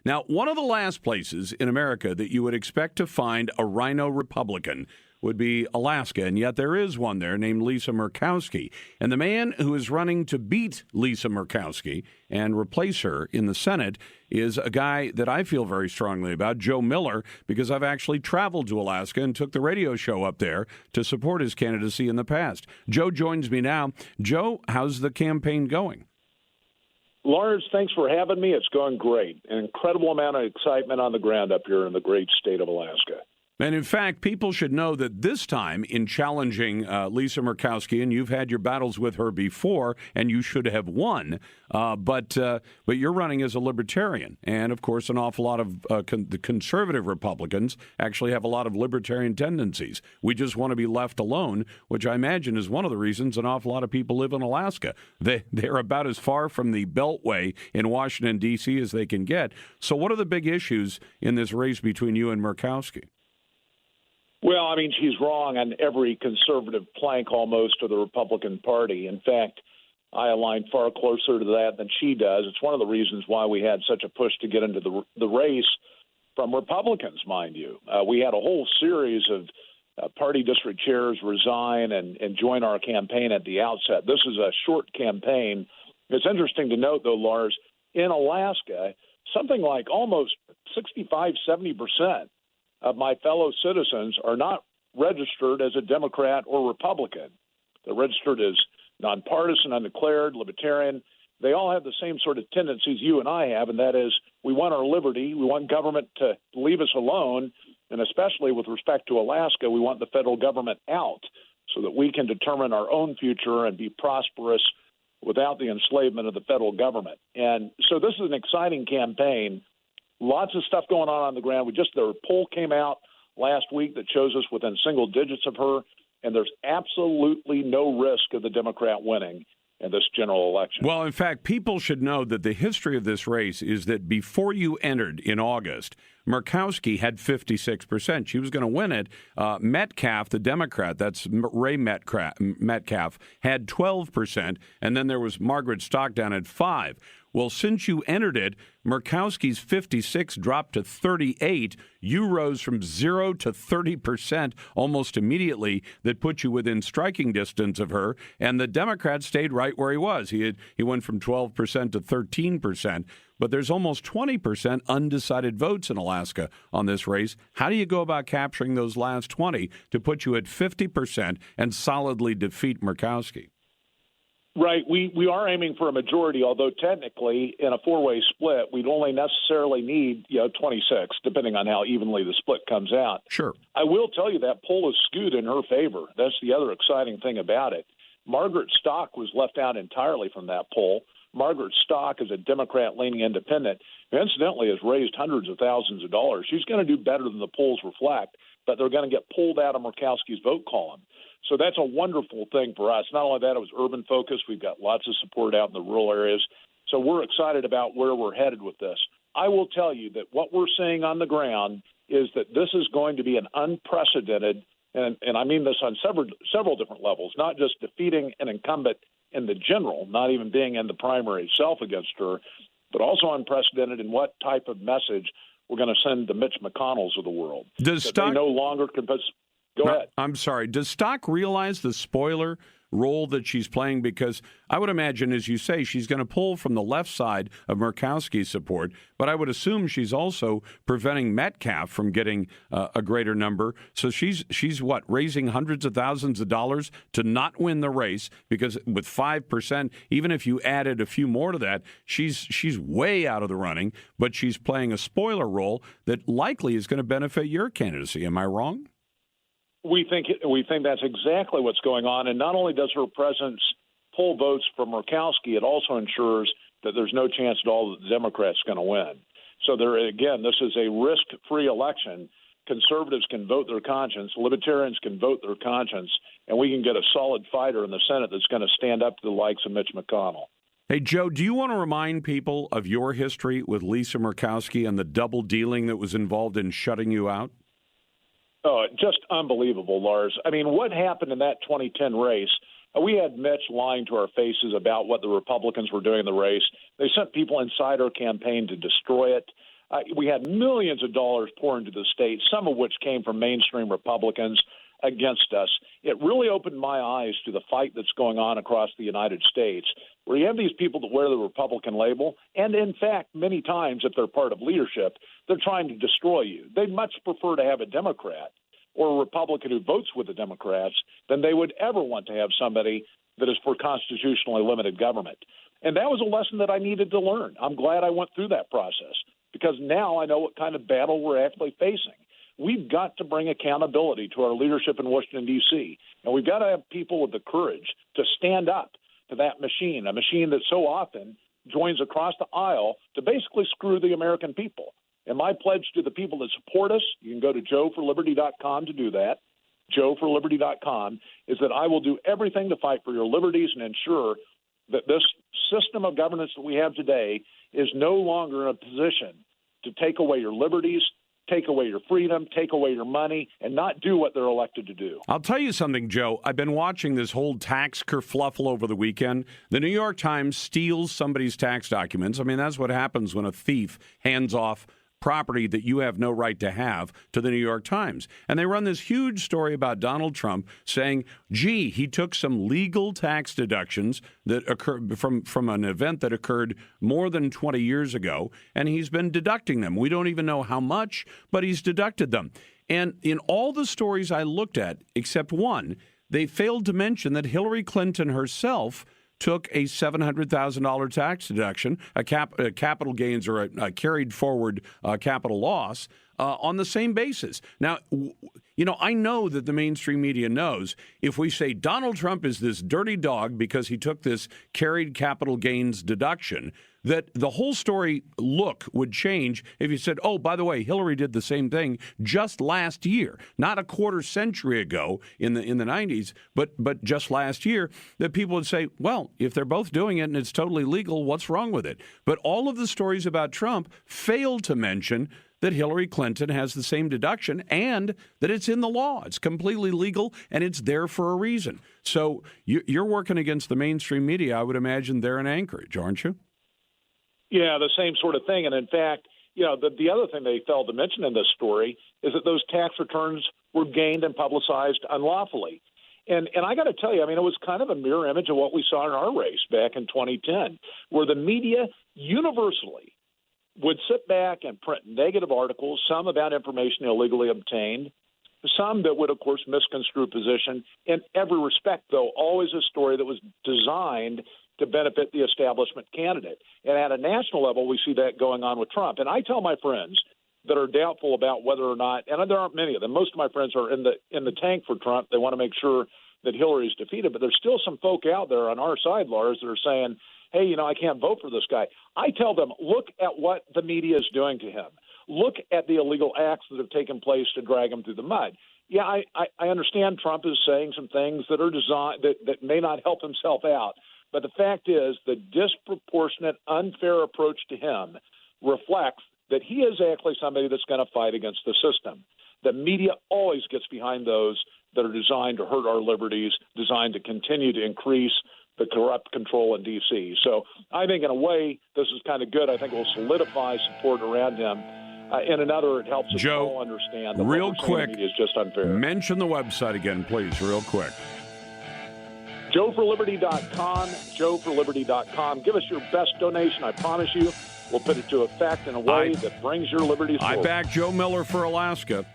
Now, one of the last places in America that you would expect to find a rhino Republican would be Alaska, and yet there is one there named Lisa Murkowski. And the man who is running to beat Lisa Murkowski and replace her in the Senate is a guy that I feel very strongly about, Joe Miller, because I've actually traveled to Alaska and took the radio show up there to support his candidacy in the past. Joe joins me now. Joe, how's the campaign going? Lars, thanks for having me. It's going great. An incredible amount of excitement on the ground up here in the great state of Alaska. And in fact, people should know that this time in challenging Lisa Murkowski, and you've had your battles with her before, and you should have won, but you're running as a libertarian. And, of course, an awful lot of the conservative Republicans actually have a lot of libertarian tendencies. We just want to be left alone, which I imagine is one of the reasons an awful lot of people live in Alaska. They're about as far from the Beltway in Washington, D.C. as they can get. So what are the big issues in this race between you and Murkowski? Well, I mean, she's wrong on every conservative plank almost of the Republican Party. In fact, I align far closer to that than she does. It's one of the reasons why we had such a push to get into the race from Republicans, mind you. We had a whole series of party district chairs resign and join our campaign at the outset. This is a short campaign. It's interesting to note, though, Lars, in Alaska, something like almost 65-70% of my fellow citizens are not registered as a Democrat or Republican. They're registered as nonpartisan, undeclared, libertarian. They all have the same sort of tendencies you and I have, and that is we want our liberty. We want government to leave us alone, and especially with respect to Alaska, we want the federal government out so that we can determine our own future and be prosperous without the enslavement of the federal government. And so this is an exciting campaign. Lots of stuff going on the ground. Their poll came out last week that shows us within single digits of her, and there's absolutely no risk of the Democrat winning in this general election. Well, in fact, people should know that the history of this race is that before you entered in August, Murkowski had 56%. She was going to win it. Metcalf, the Democrat, that's Ray Metcalf, had 12%, and then there was Margaret Stockdown at 5%. Well, since you entered it, Murkowski's 56 dropped to 38. You rose from 0 to 30% almost immediately. That put you within striking distance of her. And the Democrat stayed right where he was. He went from 12% to 13%. But there's almost 20% undecided votes in Alaska on this race. How do you go about capturing those last 20 to put you at 50% and solidly defeat Murkowski? Right. We are aiming for a majority, although technically in a four-way split, we'd only necessarily need 26, depending on how evenly the split comes out. Sure. I will tell you that poll is skewed in her favor. That's the other exciting thing about it. Margaret Stock was left out entirely from that poll. Margaret Stock is a Democrat-leaning independent who incidentally has raised hundreds of thousands of dollars. She's going to do better than the polls reflect, but they're going to get pulled out of Murkowski's vote column. So that's a wonderful thing for us. Not only that, it was urban focused. We've got lots of support out in the rural areas. So we're excited about where we're headed with this. I will tell you that what we're seeing on the ground is that this is going to be an unprecedented, and I mean this on several different levels, not just defeating an incumbent in the general, not even being in the primary itself against her, but also unprecedented in what type of message we're going to send the Mitch McConnells of the world. Does Stock they no longer Go ahead. I'm sorry. Does Stock realize the spoiler role that she's playing? Because I would imagine, as you say, she's going to pull from the left side of Murkowski's support, but I would assume she's also preventing Metcalf from getting a greater number. So she's what, raising hundreds of thousands of dollars to not win the race, because with 5%, even if you added a few more to that, she's way out of the running, but she's playing a spoiler role that likely is going to benefit your candidacy. Am I wrong? We think that's exactly what's going on, and not only does her presence pull votes from Murkowski, it also ensures that there's no chance at all that the Democrats are going to win. So this is a risk-free election. Conservatives can vote their conscience, libertarians can vote their conscience, and we can get a solid fighter in the Senate that's going to stand up to the likes of Mitch McConnell. Hey, Joe, do you want to remind people of your history with Lisa Murkowski and the double dealing that was involved in shutting you out? Oh, just unbelievable, Lars. I mean, what happened in that 2010 race? We had Mitch lying to our faces about what the Republicans were doing in the race. They sent people inside our campaign to destroy it. We had millions of dollars pour into the state, some of which came from mainstream Republicans against us. It really opened my eyes to the fight that's going on across the United States, where you have these people that wear the Republican label, and in fact, many times, if they're part of leadership, they're trying to destroy you. They'd much prefer to have a Democrat or a Republican who votes with the Democrats than they would ever want to have somebody that is for constitutionally limited government. And that was a lesson that I needed to learn. I'm glad I went through that process, because now I know what kind of battle we're actually facing. We've got to bring accountability to our leadership in Washington, D.C., and we've got to have people with the courage to stand up to that machine, a machine that so often joins across the aisle to basically screw the American people. And my pledge to the people that support us, you can go to joeforliberty.com to do that, joeforliberty.com, is that I will do everything to fight for your liberties and ensure that this system of governance that we have today is no longer in a position to take away your liberties, take away your freedom, take away your money, and not do what they're elected to do. I'll tell you something, Joe. I've been watching this whole tax kerfluffle over the weekend. The New York Times steals somebody's tax documents. I mean, that's what happens when a thief hands off property that you have no right to have to the New York Times. And they run this huge story about Donald Trump saying, gee, he took some legal tax deductions that occurred from an event that occurred more than 20 years ago, and he's been deducting them. We don't even know how much, but he's deducted them. And in all the stories I looked at, except one, they failed to mention that Hillary Clinton herself took a $700,000 tax deduction, a capital gains or a carried forward capital loss on the same basis. Now, you know, I know that the mainstream media knows if we say Donald Trump is this dirty dog because he took this carried capital gains deduction, that the whole story look would change if you said, oh, by the way, Hillary did the same thing just last year, not a quarter century ago in the 90s, but just last year, that people would say, well, if they're both doing it and it's totally legal, what's wrong with it? But all of the stories about Trump fail to mention that Hillary Clinton has the same deduction and that it's in the law. It's completely legal and it's there for a reason. So you're working against the mainstream media. I would imagine they're in Anchorage, aren't you? Yeah, the same sort of thing. And in fact, you know, the other thing they failed to mention in this story is that those tax returns were gained and publicized unlawfully. And I got to tell you, I mean, it was kind of a mirror image of what we saw in our race back in 2010, where the media universally would sit back and print negative articles, some about information illegally obtained, some that would, of course, misconstrue position. In every respect, though, always a story that was designed to benefit the establishment candidate. And at a national level, we see that going on with Trump. And I tell my friends that are doubtful about whether or not, and there aren't many of them, most of my friends are in the tank for Trump. They want to make sure that Hillary's defeated. But there's still some folk out there on our side, Lars, that are saying, hey, you know, I can't vote for this guy. I tell them, look at what the media is doing to him. Look at the illegal acts that have taken place to drag him through the mud. Yeah, I understand Trump is saying some things that are designed that may not help himself out. But the fact is the disproportionate, unfair approach to him reflects that he is actually somebody that's going to fight against the system. The media always gets behind those that are designed to hurt our liberties, designed to continue to increase the corrupt control in D.C. So I think in a way this is kind of good. I think it will solidify support around him. In another, it helps us all understand that real quick, is just unfair. Mention the website again, please, real quick. JoeForLiberty.com, JoeForLiberty.com. Give us your best donation. I promise you we'll put it to effect in a way that brings your liberties forward. I back Joe Miller for Alaska.